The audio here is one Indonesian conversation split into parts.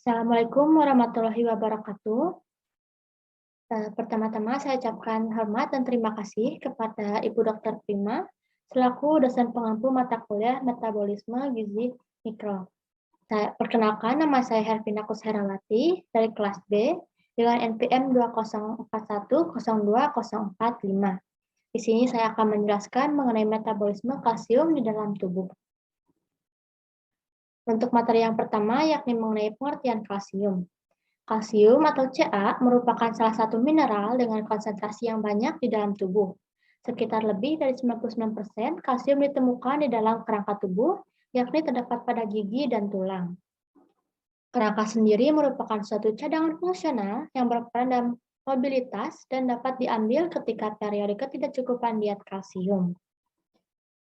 Assalamualaikum warahmatullahi wabarakatuh. Pertama-tama saya ucapkan hormat dan terima kasih kepada Ibu Dr. Prima selaku dosen pengampu mata kuliah Metabolisme Gizi Mikro. Saya perkenalkan, nama saya Hervina Kusherawati dari kelas B dengan NPM 204102045. Di sini saya akan menjelaskan mengenai metabolisme kalsium di dalam tubuh. Untuk materi yang pertama yakni mengenai pengertian kalsium. Kalsium atau Ca merupakan salah satu mineral dengan konsentrasi yang banyak di dalam tubuh. Sekitar lebih dari 99% kalsium ditemukan di dalam kerangka tubuh, yakni terdapat pada gigi dan tulang. Kerangka sendiri merupakan suatu cadangan fungsional yang berperan dalam mobilitas dan dapat diambil ketika periode ketidakcukupan diet kalsium.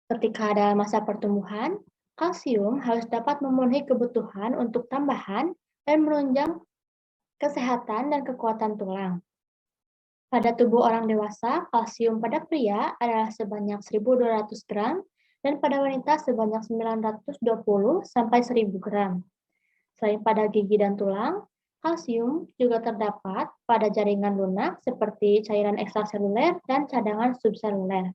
Ketika ada masa pertumbuhan, kalsium harus dapat memenuhi kebutuhan untuk tambahan dan menunjang kesehatan dan kekuatan tulang. Pada tubuh orang dewasa, kalsium pada pria adalah sebanyak 1.200 gram dan pada wanita sebanyak 920 sampai 1.000 gram. Selain pada gigi dan tulang, kalsium juga terdapat pada jaringan lunak seperti cairan ekstraseluler dan cadangan subseluler.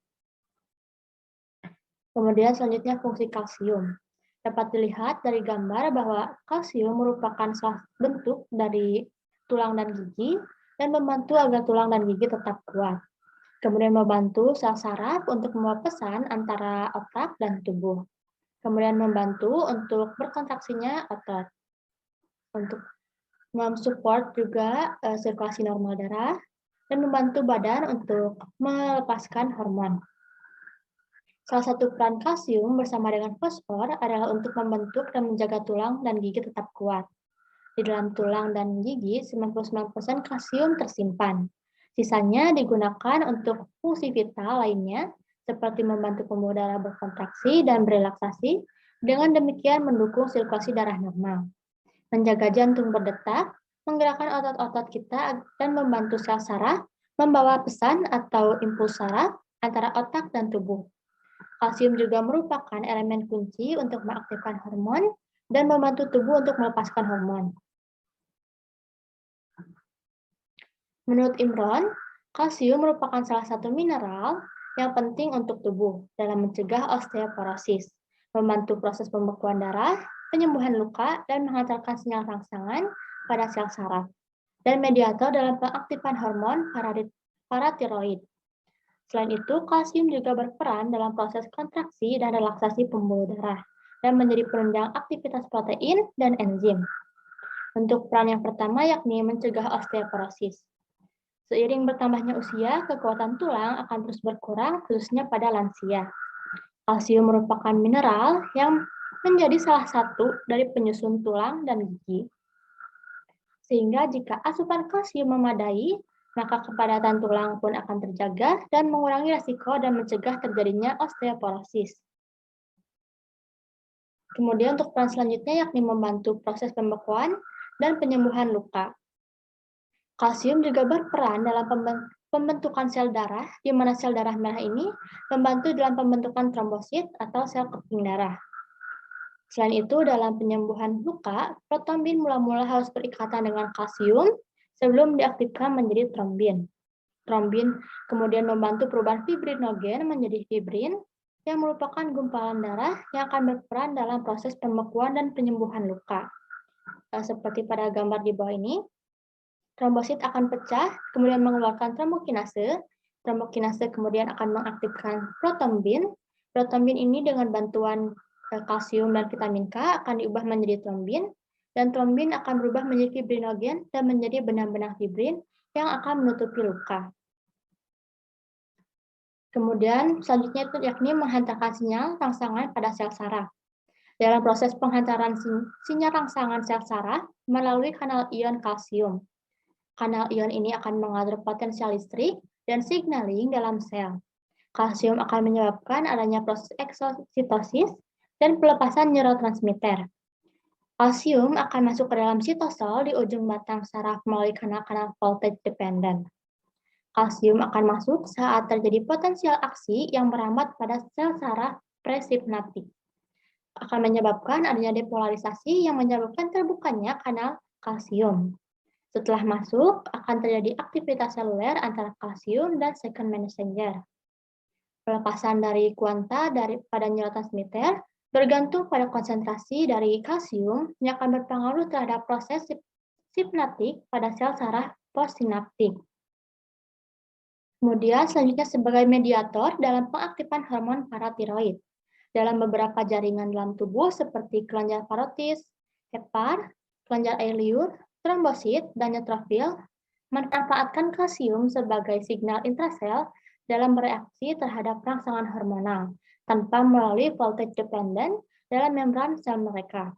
Kemudian selanjutnya fungsi kalsium. Dapat dilihat dari gambar bahwa kalsium merupakan salah bentuk dari tulang dan gigi dan membantu agar tulang dan gigi tetap kuat. Kemudian membantu sel saraf untuk membawa pesan antara otak dan tubuh. Kemudian membantu untuk berkontraksinya otot. Untuk mensupport juga sirkulasi normal darah dan membantu badan untuk melepaskan hormon. Salah satu peran kalsium bersama dengan fosfor adalah untuk membentuk dan menjaga tulang dan gigi tetap kuat. Di dalam tulang dan gigi, 99% kalsium tersimpan. Sisanya digunakan untuk fungsi vital lainnya, seperti membantu pembuluh darah berkontraksi dan berelaksasi, dengan demikian mendukung sirkulasi darah normal, menjaga jantung berdetak, menggerakkan otot-otot kita, dan membantu sel saraf membawa pesan atau impuls saraf antara otak dan tubuh. Kalsium juga merupakan elemen kunci untuk mengaktifkan hormon dan membantu tubuh untuk melepaskan hormon. Menurut Imron, kalsium merupakan salah satu mineral yang penting untuk tubuh dalam mencegah osteoporosis, membantu proses pembekuan darah, penyembuhan luka, dan menghantarkan sinyal rangsangan pada sel saraf, dan mediator dalam pengaktifan hormon paratiroid. Selain itu, kalsium juga berperan dalam proses kontraksi dan relaksasi pembuluh darah dan menjadi penunjang aktivitas protein dan enzim. Untuk peran yang pertama yakni mencegah osteoporosis. Seiring bertambahnya usia, kekuatan tulang akan terus berkurang, khususnya pada lansia. Kalsium merupakan mineral yang menjadi salah satu dari penyusun tulang dan gigi. Sehingga jika asupan kalsium memadai, maka kepadatan tulang pun akan terjaga dan mengurangi risiko dan mencegah terjadinya osteoporosis. Kemudian untuk peran selanjutnya yakni membantu proses pembekuan dan penyembuhan luka. Kalsium juga berperan dalam pembentukan sel darah, di mana sel darah merah ini membantu dalam pembentukan trombosit atau sel keping darah. Selain itu, dalam penyembuhan luka, protombin mula-mula harus berikatan dengan kalsium sebelum diaktifkan menjadi trombin. Trombin kemudian membantu perubahan fibrinogen menjadi fibrin, yang merupakan gumpalan darah yang akan berperan dalam proses pembekuan dan penyembuhan luka. Seperti pada gambar di bawah ini, trombosit akan pecah, kemudian mengeluarkan trombokinase. Trombokinase kemudian akan mengaktifkan protombin. Protombin ini dengan bantuan kalsium dan vitamin K akan diubah menjadi trombin, dan trombin akan berubah menjadi fibrinogen dan menjadi benang-benang fibrin yang akan menutupi luka. Kemudian selanjutnya itu yakni menghantarkan sinyal rangsangan pada sel saraf. Dalam proses penghantaran sinyal rangsangan sel saraf melalui kanal ion kalsium. Kanal ion ini akan mengatur potensial listrik dan signaling dalam sel. Kalsium akan menyebabkan adanya proses eksositosis dan pelepasan neurotransmitter. Kalsium akan masuk ke dalam sitosol di ujung batang saraf melalui kanal-kanal voltage dependent. Kalsium akan masuk saat terjadi potensial aksi yang merambat pada sel saraf presipnatik. Akan menyebabkan adanya depolarisasi yang menyebabkan terbukanya kanal kalsium. Setelah masuk, akan terjadi aktivitas seluler antara kalsium dan second messenger. Pelepasan dari kuanta pada neurotransmitter bergantung pada konsentrasi dari kalsium yang akan berpengaruh terhadap proses sinaptik pada sel saraf postsinaptik. Kemudian selanjutnya sebagai mediator dalam pengaktifan hormon paratiroid. Dalam beberapa jaringan dalam tubuh seperti kelenjar parotis, hepar, kelenjar air liur, trombosit, dan neutrofil memanfaatkan kalsium sebagai signal intrasel dalam bereaksi terhadap rangsangan hormonal tanpa melalui voltage dependent dalam membran sel mereka.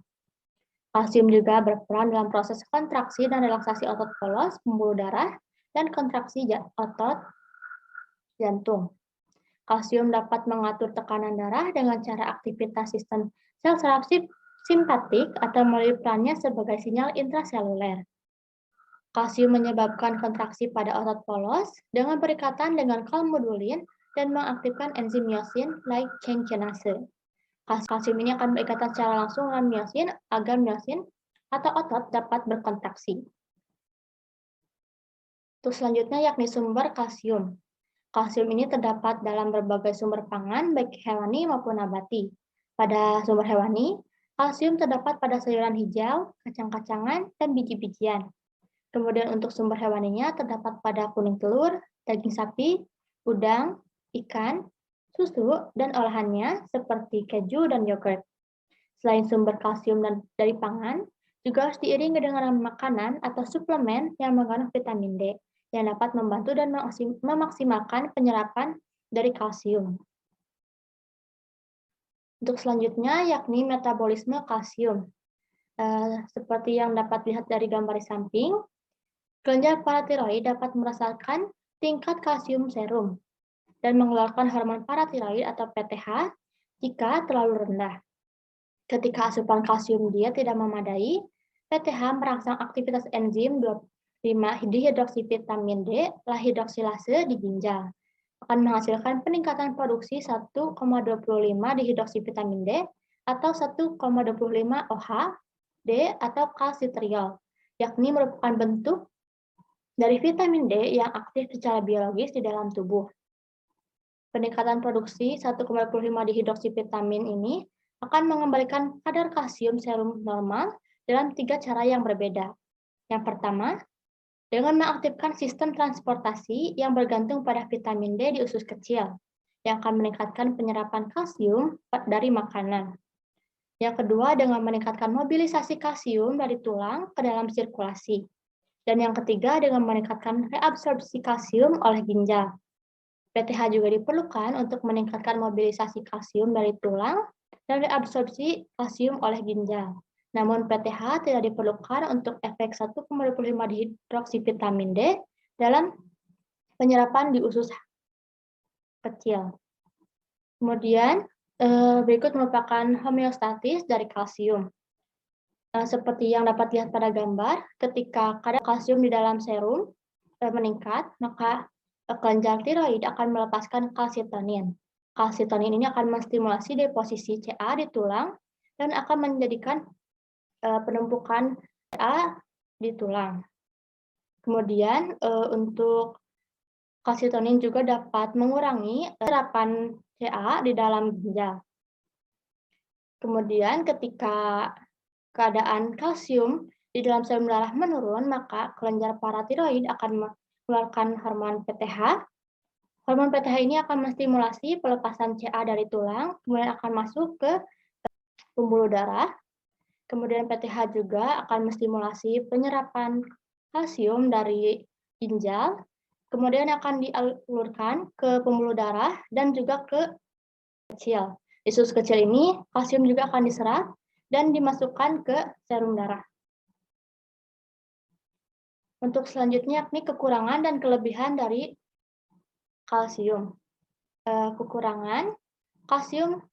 Kalsium juga berperan dalam proses kontraksi dan relaksasi otot polos, pembuluh darah, dan kontraksi otot jantung. Kalsium dapat mengatur tekanan darah dengan cara aktivitas sistem sel saraf simpatik atau melalui perannya sebagai sinyal intraseluler. Kalsium menyebabkan kontraksi pada otot polos dengan berikatan dengan kalmodulin dan mengaktifkan enzim myosin light chain kinase. Kalsium ini akan berikatan secara langsung dengan myosin agar myosin atau otot dapat berkontraksi. Untuk selanjutnya yakni sumber kalsium. Kalsium ini terdapat dalam berbagai sumber pangan baik hewani maupun nabati. Pada sumber hewani, kalsium terdapat pada sayuran hijau, kacang-kacangan, dan biji-bijian. Kemudian untuk sumber hewaninya terdapat pada kuning telur, daging sapi, udang, ikan, susu, dan olahannya seperti keju dan yogurt. Selain sumber kalsium dari pangan, juga harus diiringi dengan makanan atau suplemen yang mengandung vitamin D yang dapat membantu dan memaksimalkan penyerapan dari kalsium. Untuk selanjutnya yakni metabolisme kalsium. Seperti yang dapat dilihat dari gambar di samping, kelenjar paratiroid dapat merasakan tingkat kalsium serum dan mengeluarkan hormon paratiroid atau PTH jika terlalu rendah. Ketika asupan kalsium dia tidak memadai, PTH merangsang aktivitas enzim 25-dihidroksivitamin D, lahidroksilase di ginjal, akan menghasilkan peningkatan produksi 1,25 dihidroksivitamin D atau 1,25 OH D atau kalsitriol, yakni merupakan bentuk dari vitamin D yang aktif secara biologis di dalam tubuh. Peningkatan produksi 1,25 dihidroksivitamin ini akan mengembalikan kadar kalsium serum normal dalam 3 cara yang berbeda. Yang pertama, dengan mengaktifkan sistem transportasi yang bergantung pada vitamin D di usus kecil, yang akan meningkatkan penyerapan kalsium dari makanan. Yang kedua, dengan meningkatkan mobilisasi kalsium dari tulang ke dalam sirkulasi. Dan yang ketiga, dengan meningkatkan reabsorpsi kalsium oleh ginjal. PTH juga diperlukan untuk meningkatkan mobilisasi kalsium dari tulang dan reabsorpsi kalsium oleh ginjal. Namun PTH tidak diperlukan untuk efek 1,25 dihidroksivitamin D dalam penyerapan di usus kecil. Kemudian berikut merupakan homeostatis dari kalsium. Seperti yang dapat dilihat pada gambar, ketika kadar kalsium di dalam serum meningkat, maka kelenjar tiroid akan melepaskan kalsitonin. Kalsitonin ini akan menstimulasi deposisi Ca di tulang dan akan menjadikan penumpukan Ca di tulang. Kemudian untuk kalsitonin juga dapat mengurangi serapan Ca di dalam ginjal. Kemudian ketika keadaan kalsium di dalam serum darah menurun, maka kelenjar paratiroid akan mengeluarkan hormon PTH. Hormon PTH ini akan menstimulasi pelepasan Ca dari tulang, kemudian akan masuk ke pembuluh darah. Kemudian PTH juga akan menstimulasi penyerapan kalsium dari ginjal, kemudian akan dialurkan ke pembuluh darah dan juga ke kecil. Di usus kecil ini, kalsium juga akan diserap dan dimasukkan ke serum darah. Untuk selanjutnya, yakni kekurangan dan kelebihan dari kalsium. Kekurangan, kalsium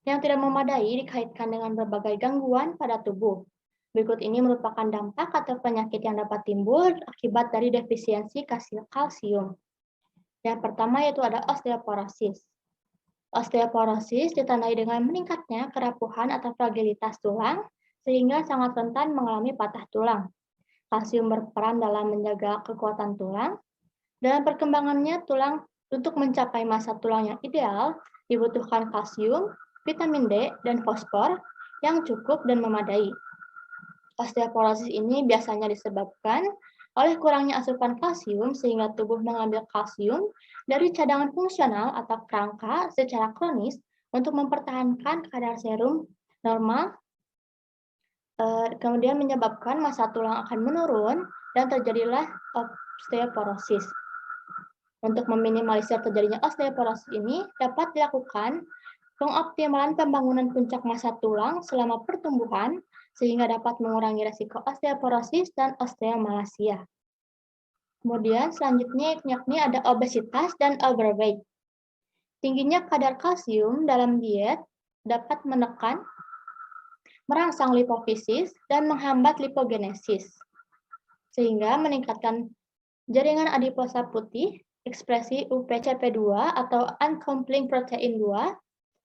yang tidak memadai dikaitkan dengan berbagai gangguan pada tubuh. Berikut ini merupakan dampak atau penyakit yang dapat timbul akibat dari defisiensi kalsium. Yang pertama yaitu ada osteoporosis. Osteoporosis ditandai dengan meningkatnya kerapuhan atau fragilitas tulang sehingga sangat rentan mengalami patah tulang. Kalsium berperan dalam menjaga kekuatan tulang. Dalam perkembangannya, tulang untuk mencapai masa tulang yang ideal dibutuhkan kalsium, vitamin D, dan fosfor yang cukup dan memadai. Osteoporosis ini biasanya disebabkan oleh kurangnya asupan kalsium sehingga tubuh mengambil kalsium dari cadangan fungsional atau kerangka secara kronis untuk mempertahankan kadar serum normal, kemudian menyebabkan massa tulang akan menurun dan terjadilah osteoporosis. Untuk meminimalisir terjadinya osteoporosis ini dapat dilakukan pengoptimalan pembangunan puncak massa tulang selama pertumbuhan sehingga dapat mengurangi risiko osteoporosis dan osteomalasia. Kemudian selanjutnya yakni ada obesitas dan overweight. Tingginya kadar kalsium dalam diet dapat menekan, merangsang lipofisis dan menghambat lipogenesis, sehingga meningkatkan jaringan adiposa putih, ekspresi UPCP2 atau uncoupling protein 2,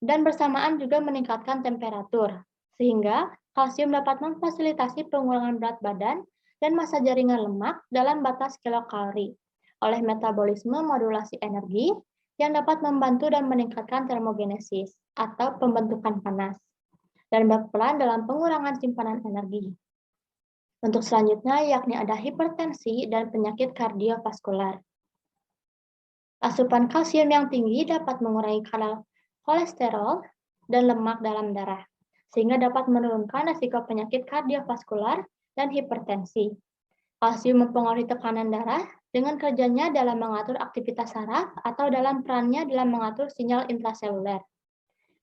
dan bersamaan juga meningkatkan temperatur, sehingga kalsium dapat memfasilitasi pengurangan berat badan dan massa jaringan lemak dalam batas kilokalori oleh metabolisme modulasi energi yang dapat membantu dan meningkatkan termogenesis atau pembentukan panas dan berperan dalam pengurangan simpanan energi. Untuk selanjutnya yakni ada hipertensi dan penyakit kardiovaskular. Asupan kalsium yang tinggi dapat mengurangi kadar kolesterol dan lemak dalam darah, sehingga dapat menurunkan risiko penyakit kardiovaskular dan hipertensi. Kalsium mempengaruhi tekanan darah dengan kerjanya dalam mengatur aktivitas saraf atau dalam perannya dalam mengatur sinyal intraseluler.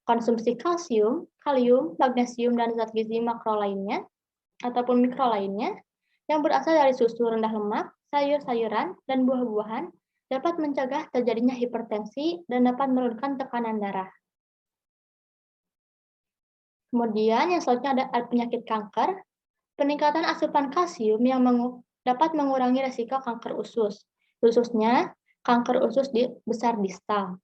Konsumsi kalsium, kalium, magnesium, dan zat gizi makro lainnya ataupun mikro lainnya yang berasal dari susu rendah lemak, sayur-sayuran, dan buah-buahan dapat mencegah terjadinya hipertensi dan dapat menurunkan tekanan darah. Kemudian yang selanjutnya ada penyakit kanker. Peningkatan asupan kalsium yang dapat mengurangi risiko kanker usus, khususnya kanker usus besar distal.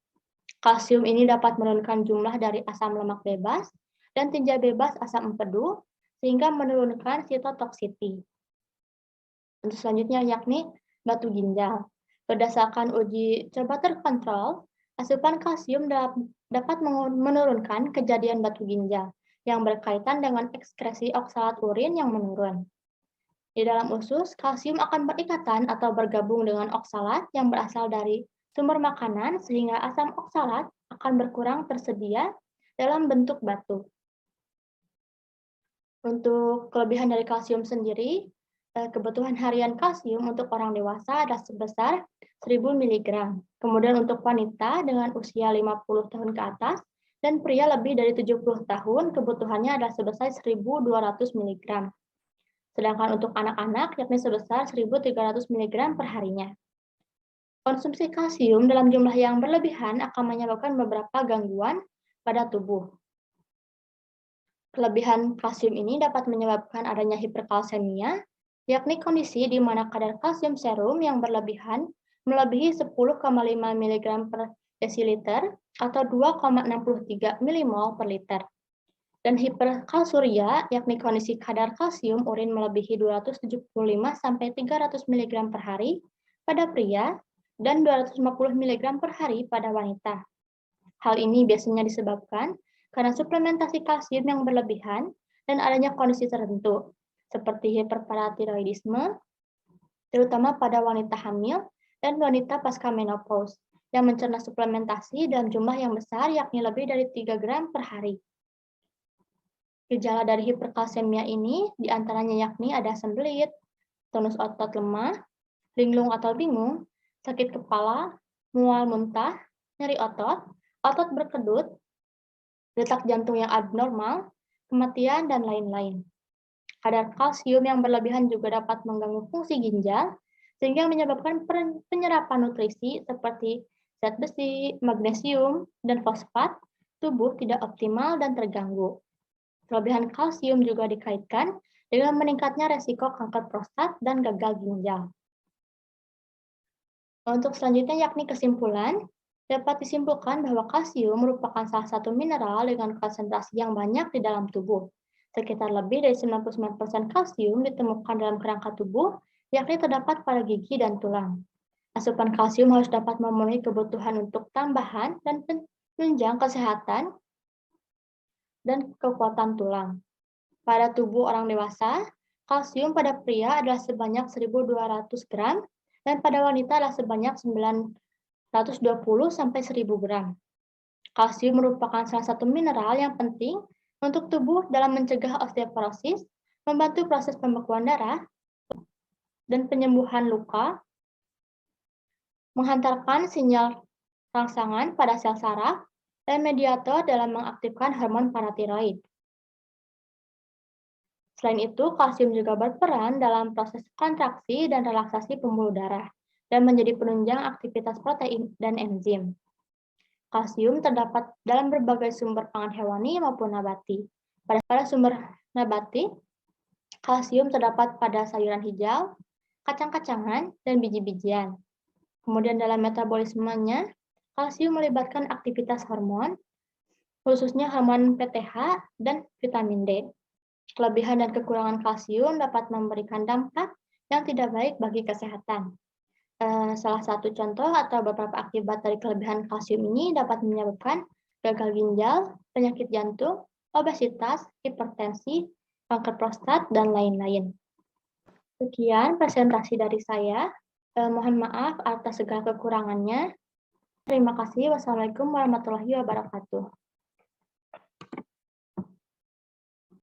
Kalsium ini dapat menurunkan jumlah dari asam lemak bebas dan tinja bebas asam empedu, sehingga menurunkan sitotoksiti. Untuk selanjutnya yakni batu ginjal. Berdasarkan uji coba terkontrol, asupan kalsium dapat menurunkan kejadian batu ginjal yang berkaitan dengan ekskresi oksalat urin yang menurun. Di dalam usus, kalsium akan berikatan atau bergabung dengan oksalat yang berasal dari sumber makanan sehingga asam oksalat akan berkurang tersedia dalam bentuk batu. Untuk kelebihan dari kalsium sendiri, kebutuhan harian kalsium untuk orang dewasa adalah sebesar 1000 mg. Kemudian untuk wanita dengan usia 50 tahun ke atas dan pria lebih dari 70 tahun, kebutuhannya adalah sebesar 1200 mg. Sedangkan untuk anak-anak yakni sebesar 1300 mg per harinya. Konsumsi kalsium dalam jumlah yang berlebihan akan menyebabkan beberapa gangguan pada tubuh. Kelebihan kalsium ini dapat menyebabkan adanya hiperkalsemia, yakni kondisi di mana kadar kalsium serum yang berlebihan melebihi 10,5 mg per desiliter atau 2,63 mmol per liter. Dan hiperkalsuria, yakni kondisi kadar kalsium urin melebihi 275 sampai 300 mg per hari pada pria dan 250 mg per hari pada wanita. Hal ini biasanya disebabkan karena suplementasi kalsium yang berlebihan dan adanya kondisi tertentu, seperti hiperparatiroidisme, terutama pada wanita hamil dan wanita pasca menopause, yang mencerna suplementasi dalam jumlah yang besar, yakni lebih dari 3 gram per hari. Gejala dari hiperkalsemia ini diantaranya yakni ada sembelit, tonus otot lemah, linglung atau bingung, sakit kepala, mual muntah, nyeri otot, otot berkedut, detak jantung yang abnormal, kematian, dan lain-lain. Kadar kalsium yang berlebihan juga dapat mengganggu fungsi ginjal, sehingga menyebabkan penyerapan nutrisi seperti zat besi, magnesium, dan fosfat tubuh tidak optimal dan terganggu. Kelebihan kalsium juga dikaitkan dengan meningkatnya resiko kanker prostat dan gagal ginjal. Untuk selanjutnya yakni kesimpulan, dapat disimpulkan bahwa kalsium merupakan salah satu mineral dengan konsentrasi yang banyak di dalam tubuh, Sekitar lebih dari 99% kalsium ditemukan dalam kerangka tubuh, yakni terdapat pada gigi dan tulang. Asupan kalsium harus dapat memenuhi kebutuhan untuk tambahan dan penunjang kesehatan dan kekuatan tulang. Pada tubuh orang dewasa, kalsium pada pria adalah sebanyak 1.200 gram dan pada wanita adalah sebanyak 920 sampai 1.000 gram. Kalsium merupakan salah satu mineral yang penting untuk tubuh dalam mencegah osteoporosis, membantu proses pembekuan darah, dan penyembuhan luka, menghantarkan sinyal rangsangan pada sel saraf, dan mediator dalam mengaktifkan hormon paratiroid. Selain itu, kalsium juga berperan dalam proses kontraksi dan relaksasi pembuluh darah dan menjadi penunjang aktivitas protein dan enzim. Kalsium terdapat dalam berbagai sumber pangan hewani maupun nabati. Pada sumber nabati, kalsium terdapat pada sayuran hijau, kacang-kacangan, dan biji-bijian. Kemudian dalam metabolismenya, kalsium melibatkan aktivitas hormon, khususnya hormon PTH dan vitamin D. Kelebihan dan kekurangan kalsium dapat memberikan dampak yang tidak baik bagi kesehatan. Salah satu contoh atau beberapa akibat dari kelebihan kalsium ini dapat menyebabkan gagal ginjal, penyakit jantung, obesitas, hipertensi, kanker prostat, dan lain-lain. Sekian presentasi dari saya. Mohon maaf atas segala kekurangannya. Terima kasih. Wassalamualaikum warahmatullahi wabarakatuh.